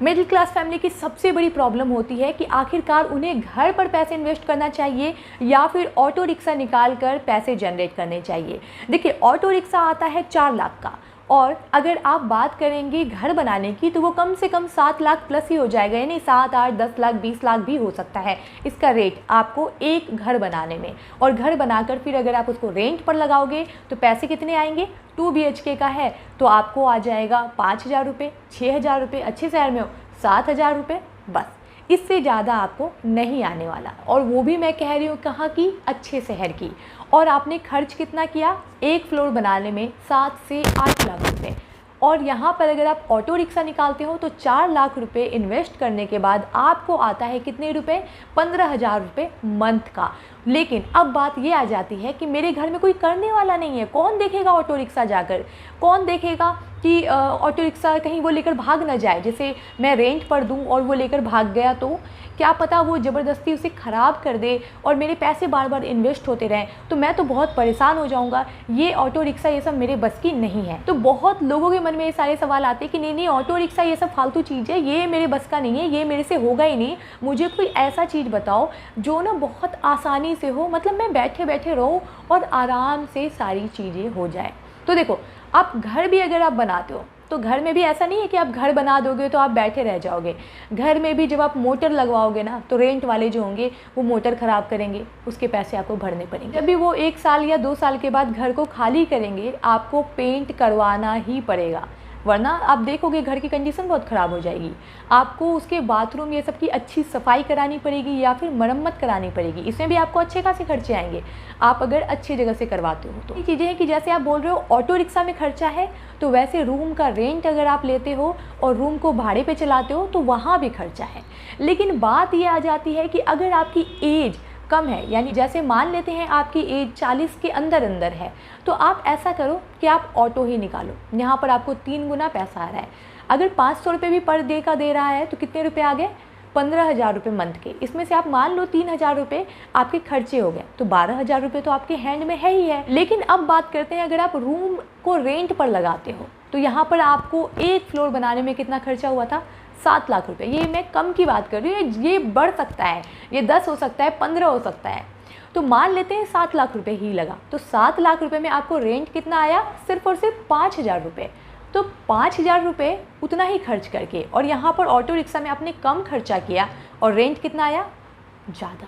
Middle class family की सबसे बड़ी प्रॉब्लम होती है कि आखिरकार उन्हें घर पर पैसे इन्वेस्ट करना चाहिए या फिर ऑटो रिक्शा निकाल कर पैसे जनरेट करने चाहिए। देखिए, ऑटो रिक्शा आता है 4 लाख का, और अगर आप बात करेंगे घर बनाने की तो वो कम से कम 7 लाख प्लस ही हो जाएगा, यानी 7, 8, 10 लाख, 20 लाख भी हो सकता है इसका रेट आपको एक घर बनाने में। और घर बनाकर फिर अगर आप उसको रेंट पर लगाओगे तो पैसे कितने आएंगे? 2 BHK का है तो आपको आ जाएगा 5,000 रुपये, 6,000 रुपये, अच्छे शहर में हो 7,000 रुपये, बस। इससे ज़्यादा आपको नहीं आने वाला, और वो भी मैं कह रही हूँ कहाँ की? अच्छे शहर की। और आपने खर्च कितना किया एक फ्लोर बनाने में? 7 से 8 लाख रुपए। और यहाँ पर अगर आप ऑटो रिक्शा निकालते हो तो 4 लाख रुपए इन्वेस्ट करने के बाद आपको आता है कितने रुपए? 15,000 रुपये मंथ का। लेकिन अब बात ये आ जाती है कि मेरे घर में कोई करने वाला नहीं है, कौन देखेगा ऑटो रिक्शा जाकर? कौन देखेगा कि ऑटो रिक्शा कहीं वो लेकर भाग ना जाए? जैसे मैं रेंट पर दूँ और वो लेकर भाग गया तो क्या पता वो ज़बरदस्ती उसे ख़राब कर दे और मेरे पैसे बार बार इन्वेस्ट होते रहें, तो मैं तो बहुत परेशान हो जाऊंगा। ये ऑटो रिक्शा ये सब मेरे बस की नहीं है। तो बहुत लोगों के मन में ये सारे सवाल आते हैं कि नहीं नहीं, ऑटो रिक्शा ये सब फालतू चीज़ है, ये मेरे बस का नहीं है, ये मेरे से होगा ही नहीं। मुझे कोई ऐसा चीज़ बताओ जो ना बहुत आसानी से हो, मतलब मैं बैठे बैठे रहूँ और आराम से सारी चीज़ें हो जाए। तो देखो, आप घर भी अगर आप बनाते हो तो घर में भी ऐसा नहीं है कि आप घर बना दोगे तो आप बैठे रह जाओगे। घर में भी जब आप मोटर लगवाओगे ना तो रेंट वाले जो होंगे वो मोटर ख़राब करेंगे, उसके पैसे आपको भरने पड़ेंगे। जब भी वो 1 साल या 2 साल के बाद घर को खाली करेंगे आपको पेंट करवाना ही पड़ेगा, वरना आप देखोगे घर की कंडीशन बहुत ख़राब हो जाएगी। आपको उसके बाथरूम ये सब की अच्छी सफाई करानी पड़ेगी या फिर मरम्मत करानी पड़ेगी, इसमें भी आपको अच्छे खासे खर्चे आएंगे आप अगर अच्छी जगह से करवाते हो तो। ये चीज़ें हैं कि जैसे आप बोल रहे हो ऑटो रिक्शा में खर्चा है, तो वैसे रूम का रेंट अगर आप लेते हो और रूम को भाड़े पे चलाते हो तो वहाँ भी खर्चा है। लेकिन बात ये आ जाती है कि अगर आपकी एज कम है, यानी जैसे मान लेते हैं आपकी एज 40 के अंदर अंदर है, तो आप ऐसा करो कि आप ऑटो ही निकालो। यहाँ पर आपको 3 गुना पैसा आ रहा है। अगर 500 रुपये भी पर डे का दे रहा है तो कितने रुपए आ गए? 15,000 रुपये मंथ के। इसमें से आप मान लो 3,000 रुपये आपके खर्चे हो गए, तो 12,000 रुपये तो आपके हैंड में है ही है। लेकिन अब बात करते हैं अगर आप रूम को रेंट पर लगाते हो तो यहाँ पर आपको एक फ्लोर बनाने में कितना खर्चा हुआ था? 7 लाख रुपए। ये मैं कम की बात कर रही हूँ, ये बढ़ सकता है, ये 10 हो सकता है, 15 हो सकता है। तो मान लेते हैं 7 लाख रुपए ही लगा, तो 7 लाख रुपए में आपको रेंट कितना आया? सिर्फ और सिर्फ 5,000 रुपये। तो 5,000 रुपये उतना ही खर्च करके, और यहाँ पर ऑटो रिक्शा में आपने कम खर्चा किया और रेंट कितना आया? ज़्यादा।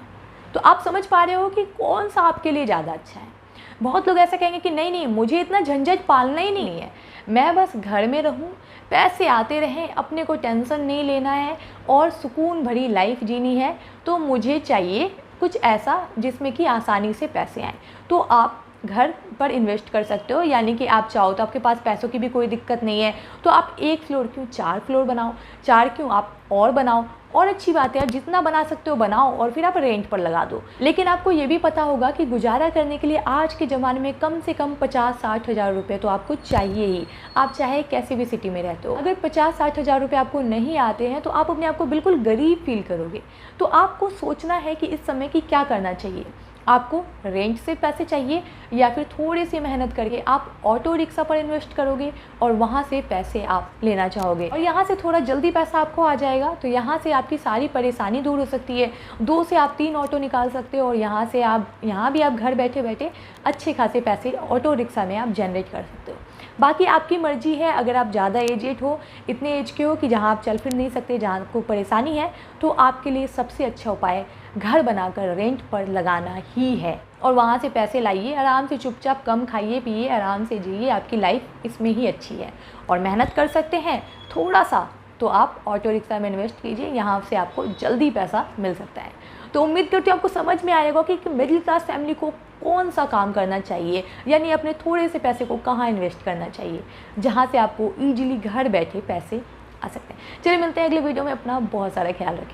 तो आप समझ पा रहे हो कि कौन सा आपके लिए ज़्यादा अच्छा है। बहुत लोग ऐसा कहेंगे कि नहीं नहीं, मुझे इतना झंझट पालना ही नहीं है, मैं बस घर में रहूं, पैसे आते रहें, अपने को टेंशन नहीं लेना है और सुकून भरी लाइफ जीनी है, तो मुझे चाहिए कुछ ऐसा जिसमें कि आसानी से पैसे आएँ। तो आप घर पर इन्वेस्ट कर सकते हो, यानी कि आप चाहो तो आपके पास पैसों की भी कोई दिक्कत नहीं है, तो आप 1 फ्लोर क्यों 4 फ्लोर बनाओ, 4 क्यों आप और बनाओ, और अच्छी बात है आप जितना बना सकते हो बनाओ और फिर आप रेंट पर लगा दो। लेकिन आपको ये भी पता होगा कि गुजारा करने के लिए आज के ज़माने में कम से कम 50-60 हज़ार रुपये तो आपको चाहिए ही, आप चाहे कैसे भी सिटी में रहते हो। अगर 50-60 हज़ार रुपये आपको नहीं आते हैं तो आप अपने आप को बिल्कुल गरीब फील करोगे। तो आपको सोचना है कि इस समय की क्या करना चाहिए। आपको रेंट से पैसे चाहिए या फिर थोड़ी सी मेहनत करके आप ऑटो रिक्शा पर इन्वेस्ट करोगे और वहाँ से पैसे आप लेना चाहोगे और यहाँ से थोड़ा जल्दी पैसा आपको आ जाएगा, तो यहाँ से आपकी सारी परेशानी दूर हो सकती है। 2 से आप 3 ऑटो निकाल सकते हो और यहाँ से आप यहाँ भी आप घर बैठे बैठे अच्छे खासे पैसे ऑटो रिक्शा में आप जनरेट कर सकते हो। बाकी आपकी मर्जी है, अगर आप ज़्यादा एजेड हो, इतने एज के हो कि जहाँ आप चल फिर नहीं सकते, जहाँ आपको परेशानी है, तो आपके लिए सबसे अच्छा उपाय घर बनाकर रेंट पर लगाना ही है। और वहाँ से पैसे लाइए, आराम से चुपचाप कम खाइए पिए, आराम से जिए, आपकी लाइफ इसमें ही अच्छी है। और मेहनत कर सकते हैं थोड़ा सा तो आप ऑटो रिक्शा में इन्वेस्ट कीजिए, यहाँ से आपको जल्दी पैसा मिल सकता है। तो उम्मीद करती हूँ आपको समझ में आएगा कि मिडिल क्लास फैमिली को कौन सा काम करना चाहिए, यानी अपने थोड़े से पैसे को कहाँ इन्वेस्ट करना चाहिए, जहाँ से आपको ईजिली घर बैठे पैसे आ सकते हैं। चलिए मिलते हैं अगले वीडियो में, अपना बहुत सारा ख्याल रखें।